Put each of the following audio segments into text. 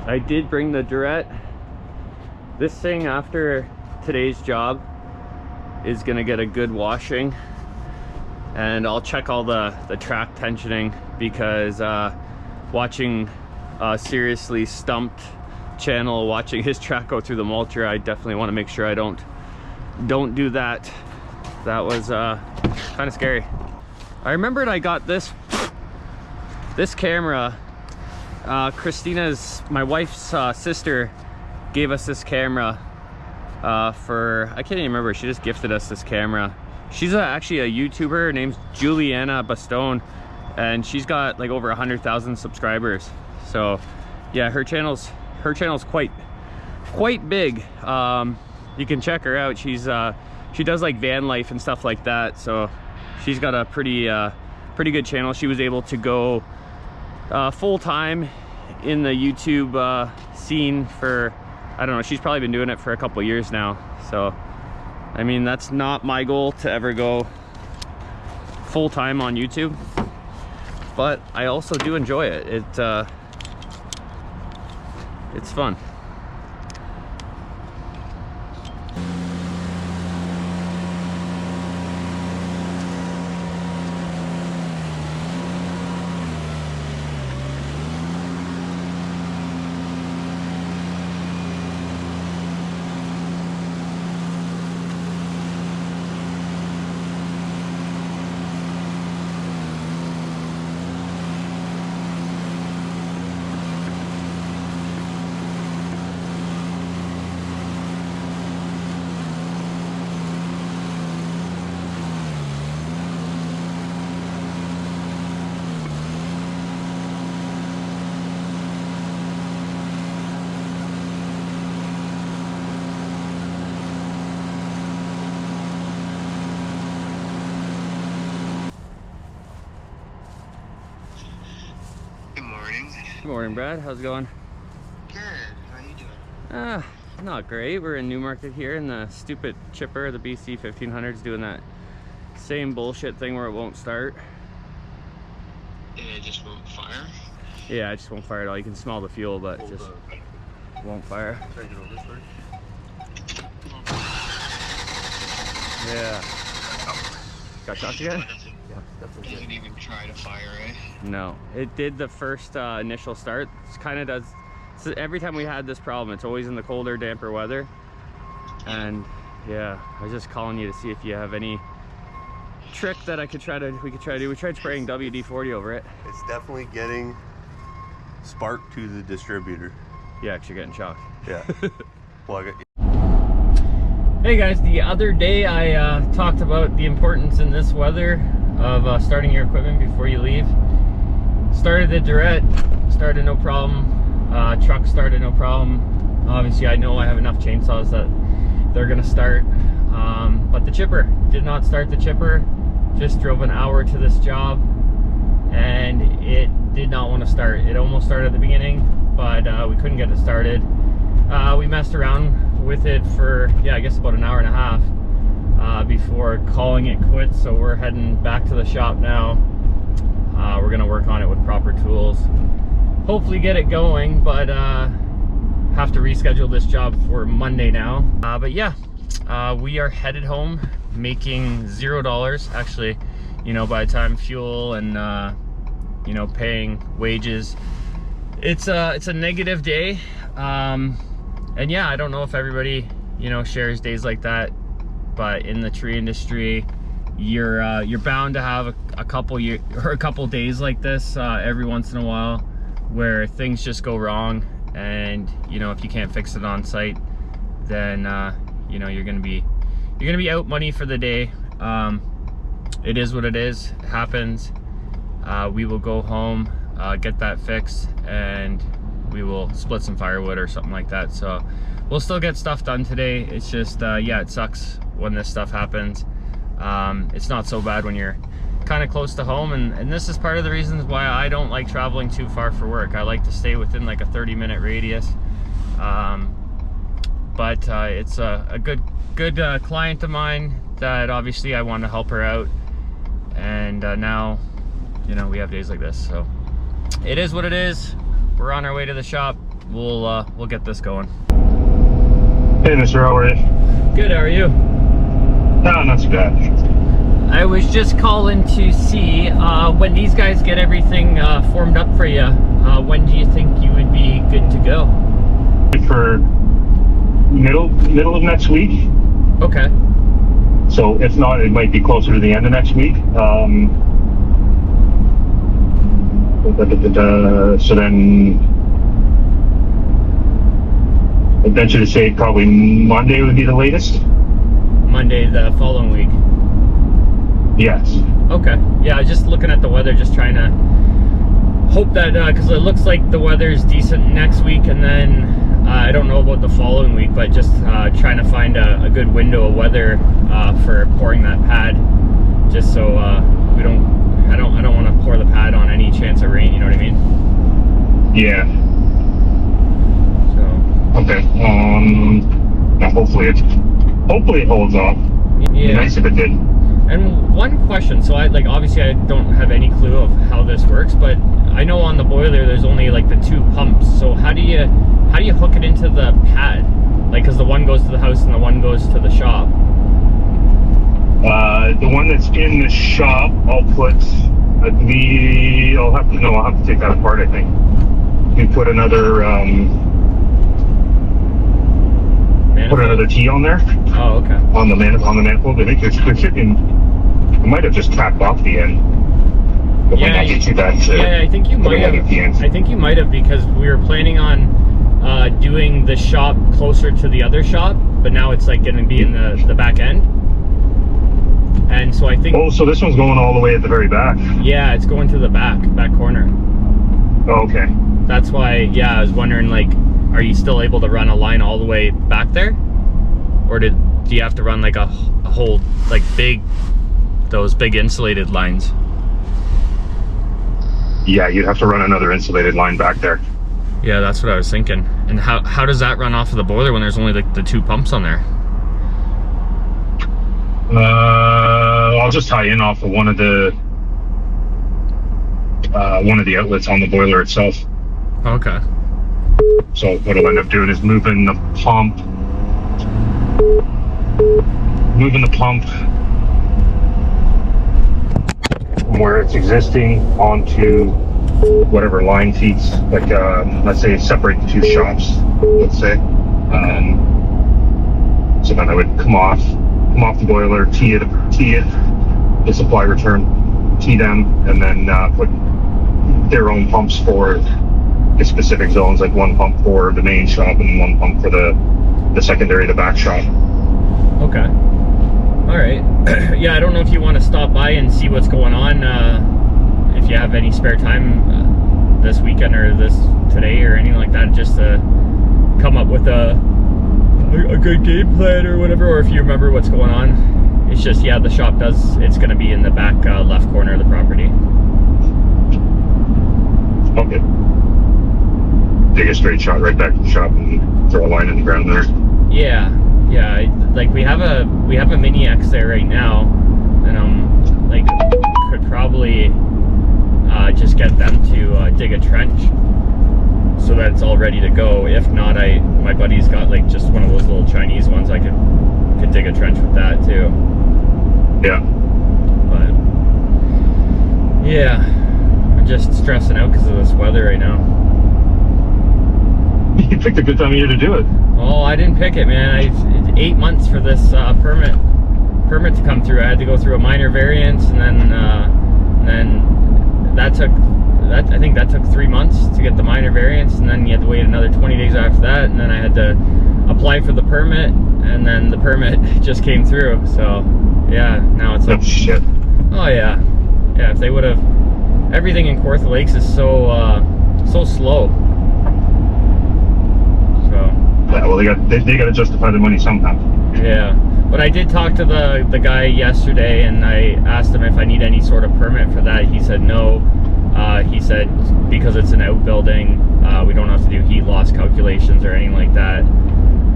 I did bring the Durette. This thing after today's job is gonna get a good washing, and I'll check all the track tensioning, because watching Seriously Stumped channel, watching his track go through the mulcher, I definitely want to make sure I don't do that. That was kind of scary. I remembered I got this camera. Christina's, my wife's sister, gave us this camera for, I can't even remember, she just gifted us this camera. She's actually a YouTuber. Her name's Juliana Bastone, and she's got like over 100,000 subscribers. So yeah, her channel's quite big. You can check her out. She does like van life and stuff like that, so she's got a pretty good channel. She was able to go full-time in the YouTube scene for, I don't know, she's probably been doing it for a couple years now. So I mean, that's not my goal to ever go full-time on YouTube, but I also do enjoy it. It's fun. Good morning, Brad. How's it going? Good. How you doing? Not great. We're in Newmarket here, and the stupid chipper, the BC 1500's doing that same bullshit thing where it won't start. It just won't fire? Yeah, it just won't fire at all. You can smell the fuel, but it just won't fire. Yeah. Got shocked again? It doesn't even try to fire, eh? No, it did the first initial start. It kind of does. So every time we had this problem, it's always in the colder, damper weather. And yeah, I was just calling you to see if you have any trick that we could try to do. We tried spraying WD-40 over it. It's definitely getting spark to the distributor. Yeah, actually getting shocked. Yeah. Plug it. Hey guys, the other day I talked about the importance in this weather of starting your equipment before you leave. Started the Durette, started no problem. Truck started no problem. Obviously I know I have enough chainsaws that they're gonna start. But the chipper did not start. The chipper just drove an hour to this job and it did not want to start. It almost started at the beginning, but we couldn't get it started. We messed around with it for, yeah, I guess about an hour and a half before calling it quits. So we're heading back to the shop now. We're gonna work on it with proper tools, hopefully get it going, but have to reschedule this job for Monday now. But yeah, we are headed home making $0. Actually, you know, by the time fuel and you know, paying wages, it's a negative day. And yeah, I don't know if everybody, you know, shares days like that, but in the tree industry, you're bound to have a couple days like this every once in a while, where things just go wrong, and you know, if you can't fix it on site, then you know, you're gonna be out money for the day. It is what it is. It happens. We will go home, get that fixed, and we will split some firewood or something like that. So we'll still get stuff done today. It's just yeah, it sucks when this stuff happens. It's not so bad when you're kind of close to home, and this is part of the reasons why I don't like traveling too far for work. I like to stay within like a 30-minute radius. But it's a good client of mine that obviously I want to help her out, and now, you know, we have days like this, so it is what it is. We're on our way to the shop. we'll get this going. Hey, Mr. How are you? Good, how are you? No, not too bad. I was just calling to see when these guys get everything formed up for you, when do you think you would be good to go? For middle of next week. Okay. So if not, it might be closer to the end of next week. So then I'd venture to say probably Monday would be the latest. Monday the following week. Yes. Okay. Yeah, just looking at the weather, just trying to hope that, because it looks like the weather's decent next week, and then I don't know about the following week, but just trying to find a good window of weather for pouring that pad, just so we don't. I don't want to pour the pad on any chance of rain. You know what I mean? Yeah. So. Okay. Yeah, hopefully it holds off. Yeah. It'd be nice if it did. And one question, so obviously I don't have any clue of how this works, but I know on the boiler there's only like the 2 pumps. So how do you hook it into the pad? Like, because the one goes to the house and the one goes to the shop. The one that's in the shop, I'll have to take that apart, I think. You put another T on there. Oh, okay. On the manifold. I think it might have just capped off the end. Yeah, I think you might have. I think you might have, because we were planning on doing the shop closer to the other shop, but now it's like going to be in the back end. And so I think. Oh, so this one's going all the way at the very back. Yeah, it's going to the back corner. Oh, okay. That's why. Yeah, I was wondering, like, are you still able to run a line all the way back there, or do you have to run like a whole those big insulated lines? Yeah, you'd have to run another insulated line back there. Yeah, that's what I was thinking. And how does that run off of the boiler when there's only like the 2 pumps on there? I'll just tie in off of one of the outlets on the boiler itself. Okay. So what I'll end up doing is moving the pump from where it's existing onto whatever line feeds, like let's say separate the 2 shops, let's say. So then I would come off the boiler, tee it, the supply return, tee them, and then put their own pumps for the specific zones, like 1 pump for the main shop and 1 pump for the secondary, the back shop. Okay. All right. Yeah, I don't know if you want to stop by and see what's going on, if you have any spare time this weekend or today or anything like that, just to come up with a good game plan or whatever, or if you remember what's going on. It's just, yeah, the shop it's going to be in the back left corner of the property. Okay. Take a straight shot right back to the shop and throw a line in the ground there. Yeah, like we have a Mini X there right now, and could probably just get them to dig a trench so that it's all ready to go. If not, my buddy's got like just one of those little Chinese ones. I could dig a trench with that too. Yeah. But yeah, I'm just stressing out because of this weather right now. You picked a good time of year to do it. Oh, I didn't pick it, man. It's 8 months for this permit to come through. I had to go through a minor variance, and then I think that took 3 months to get the minor variance, and then you had to wait another 20 days after that, and then I had to apply for the permit, and then the permit just came through. So yeah, now it's like, oh shit. Oh yeah, if they would have, everything in Kawartha Lakes is so slow. Yeah, well, they got to justify the money somehow. Yeah, but I did talk to the guy yesterday, and I asked him if I need any sort of permit for that. He said no. He said because it's an outbuilding, we don't have to do heat loss calculations or anything like that.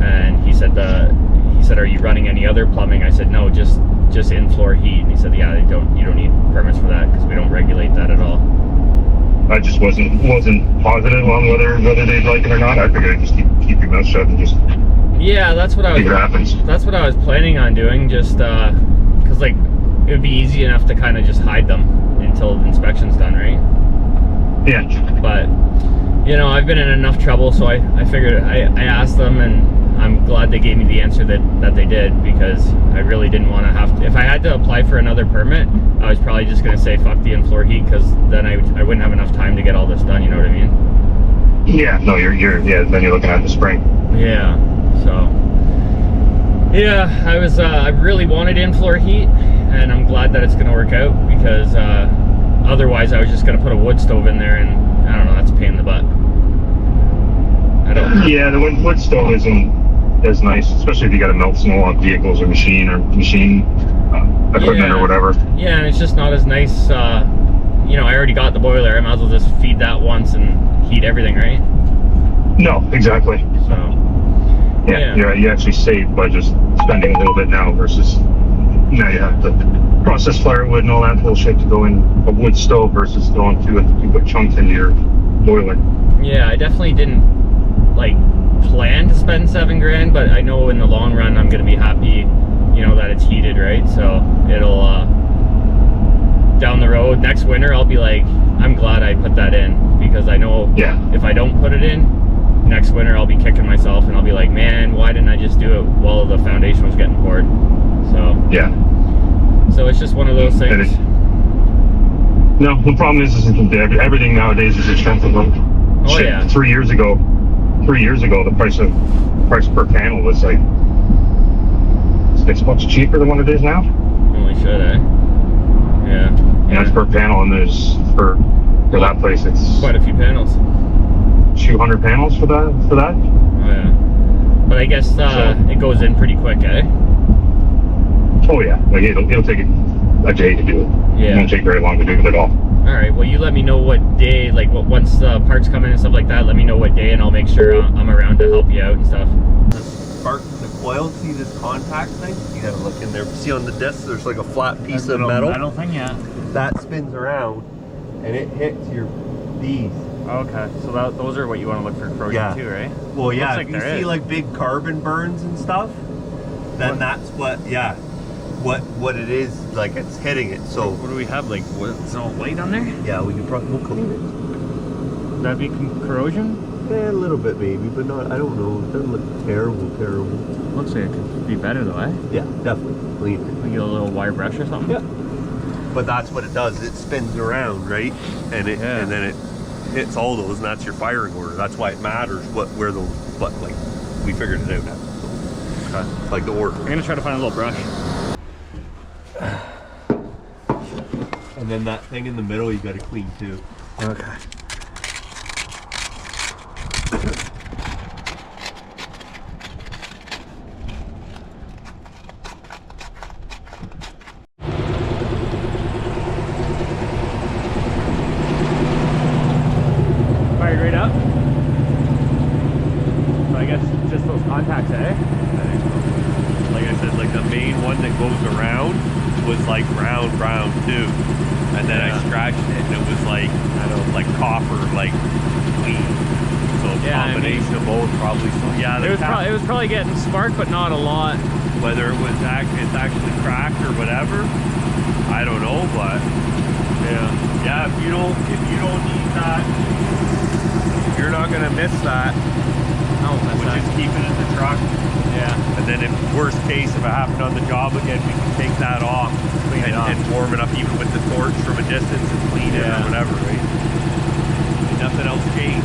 And he said, "Are you running any other plumbing?" I said, "No, just in-floor heat." And he said, "Yeah, you don't need permits for that because we don't regulate that at all." I just wasn't positive on whether they'd like it or not. I figured I'd just keep your mouth shut and just Yeah, that's what I was. see what happens. That's what I was planning on doing. Just because like it would be easy enough to kind of just hide them until the inspection's done, right? Yeah. But you know, I've been in enough trouble, so I figured I asked them, and I'm glad they gave me the answer that they did, because I really didn't want to have to. If I had to apply for another permit, I was probably just going to say fuck the in-floor heat, because then I wouldn't have enough time to get all this done, you know what I mean? Yeah, no, then you're looking at the spring. Yeah, so yeah, I really wanted in-floor heat, and I'm glad that it's going to work out, because otherwise I was just going to put a wood stove in there, and I don't know, that's a pain in the butt. Yeah, the wood stove isn't as nice, especially if you got to melt snow on vehicles or machine equipment or whatever. Yeah, and it's just not as nice. You know, I already got the boiler. I might as well just feed that once and heat everything, right? No, exactly. So yeah, you actually save by just spending a little bit now versus now you have to process firewood and all that bullshit to go in a wood stove versus going to you put chunks into your boiler. Yeah, I definitely didn't like plan to spend $7 grand, but I know in the long run I'm gonna be happy, you know, that it's heated, right? So it'll down the road next winter I'll be like, I'm glad I put that in, because I know if I don't put it in next winter I'll be kicking myself, and I'll be like, man, why didn't I just do it while the foundation was getting poured? So yeah, so it's just one of those things. No, the problem is everything nowadays is expensive. Oh yeah. 3 years ago, the price per panel was like $6 cheaper than what it is now. Holy shit, eh? Yeah. And that's per panel, and there's for that place it's quite a few panels. 200 panels for that. Oh yeah. But I guess it goes in pretty quick, eh? Oh yeah, like it'll take a day to do it. Yeah. It won't take very long to do it at all. All right. Well, you let me know what day, like once the parts come in and stuff like that. Let me know what day, and I'll make sure I'm around to help you out and stuff. The spark from the coil. See this contact thing? You gotta look in there. See on the disc, there's like a flat piece of metal. Metal thing, yeah. That spins around, and it hits these. Okay. So those are what you want to look for corrosion too, right? Well, yeah. Like if you see like big carbon burns and stuff, then that's what. Yeah. What it is, like it's hitting it. So what do we have? Like, is it all white on there? Yeah, we'll clean it. Would that be corrosion? Yeah, a little bit maybe, but not. I don't know. It doesn't look terrible. Looks like it could be better though, eh? Yeah, definitely clean it. We get a little wire brush or something. Yeah. But that's what it does. It spins around, right? And and then it hits all those, and that's your firing order. That's why it matters where those. But like, we figured it out now. So, okay. Like the order. I'm gonna try to find a little brush. And then that thing in the middle you gotta clean too. Okay. Fired right up. So I guess just those contacts, eh? Like I said, like the main one that goes around was like brown too, and then I scratched it and it was like, I don't know, like copper, like clean. So a combination of both probably. So yeah, it was probably getting spark, but not a lot. Whether it was it's actually cracked or whatever, I don't know, but yeah. If you don't need that, you're not gonna miss that. Which is keeping it in the truck. Yeah. And then if worst case, if it happened on the job again, we can take that off and warm it up even with the torch from a distance and clean it or whatever, right? And nothing else changed.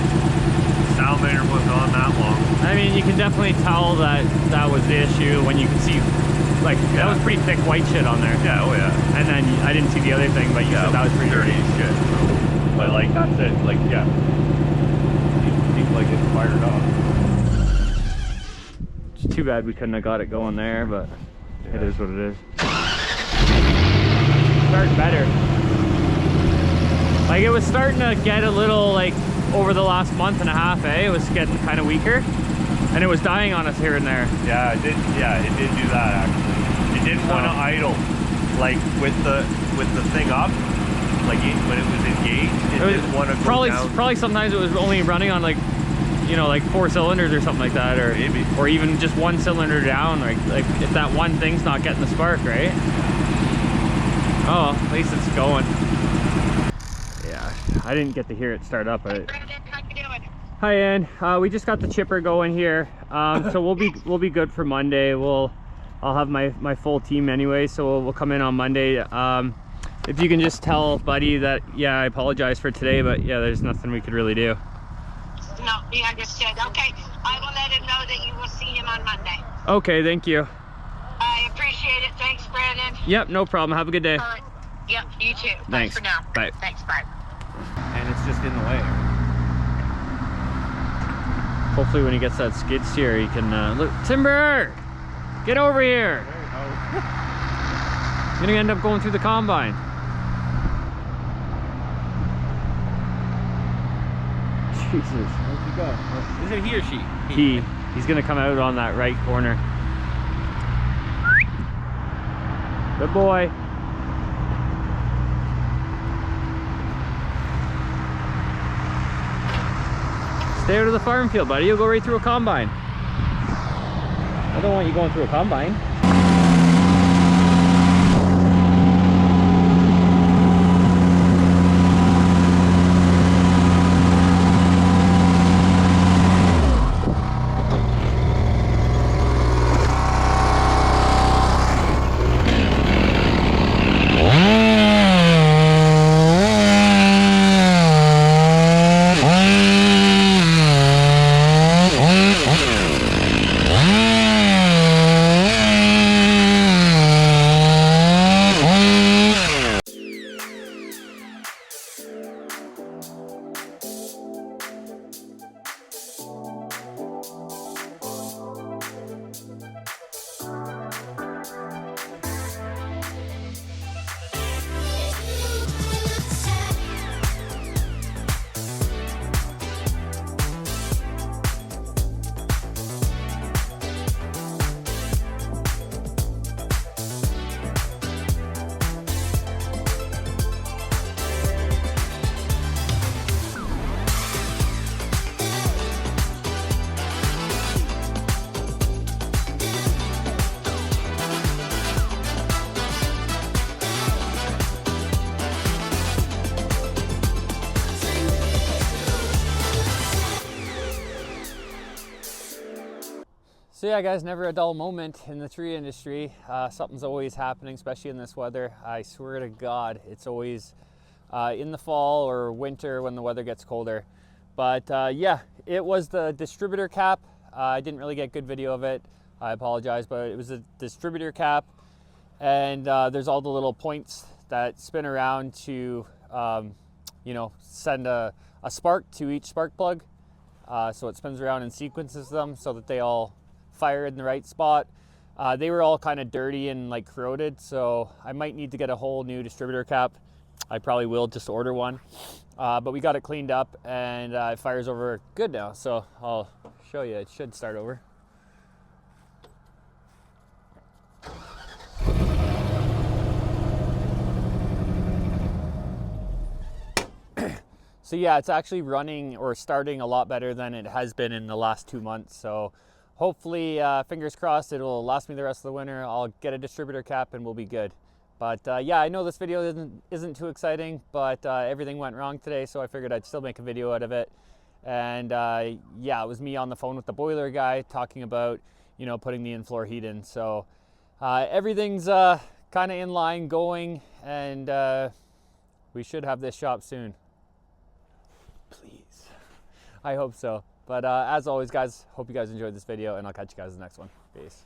Salamander wasn't on that long. I mean, you can definitely tell that was the issue when you can see, like, that was pretty thick white shit on there. Yeah, oh yeah. And then I didn't see the other thing, but you said that was pretty dirty as shit. So. But like, that's it. Like, yeah. Seems like it's fired up. It's too bad we couldn't have got it going there, but it is what it is. Starting better. Like, it was starting to get a little, like, over the last month and a half, eh? It was getting kind of weaker, and it was dying on us here and there. Yeah, it did do that actually. It didn't want to idle, like with the thing up. Like when it was engaged, it didn't want to go probably down. probably sometimes it was only running on like, you know, like 4 cylinders or something like that, or Maybe. or even just 1 cylinder down, like if that one thing's not getting the spark, right? Oh, at least it's going. Yeah, I didn't get to hear it start up, but hi Ann, we just got the chipper going here, so we'll be good for Monday. I'll have my full team anyway, so we'll come in on Monday. If you can just tell Buddy that, yeah, I apologize for today, but yeah, there's nothing we could really do. No, he understood. Okay, I will let him know that you will see him on Monday. Okay, thank you. I appreciate it. Thanks, Brandon. Yep, no problem. Have a good day. Yep, you too. Bye Thanks. for now. Bye. Thanks, bye. And it's just in the way. Hopefully when he gets that skid steer, he can, look, Timber, get over here. You're gonna end up going through the combine. Jesus. Where'd you go? Is it he or she? He's gonna come out on that right corner. Good boy. Stay out of the farm field, buddy. You'll go right through a combine. I don't want you going through a combine. So yeah guys, never a dull moment in the tree industry. Something's always happening, especially in this weather. I swear to God, it's always in the fall or winter when the weather gets colder. But yeah, it was the distributor cap. I didn't really get good video of it. I apologize, but it was a distributor cap. And there's all the little points that spin around to, you know, send a spark to each spark plug. So it spins around and sequences them so that they all fire in the right spot. They were all kind of dirty and like corroded, so I might need to get a whole new distributor cap. I probably will just order one, but we got it cleaned up and it fires over good now, so I'll show you. It should start over. So yeah, it's actually running or starting a lot better than it has been in the last 2 months. So hopefully, fingers crossed, it'll last me the rest of the winter. I'll get a distributor cap and we'll be good. But yeah, I know this video isn't too exciting, but everything went wrong today, so I figured I'd still make a video out of it. And yeah, it was me on the phone with the boiler guy talking about, you know, putting the in-floor heat in. So everything's kind of in line going, and we should have this shop soon. Please. I hope so. But as always, guys, hope you guys enjoyed this video, and I'll catch you guys in the next one. Peace.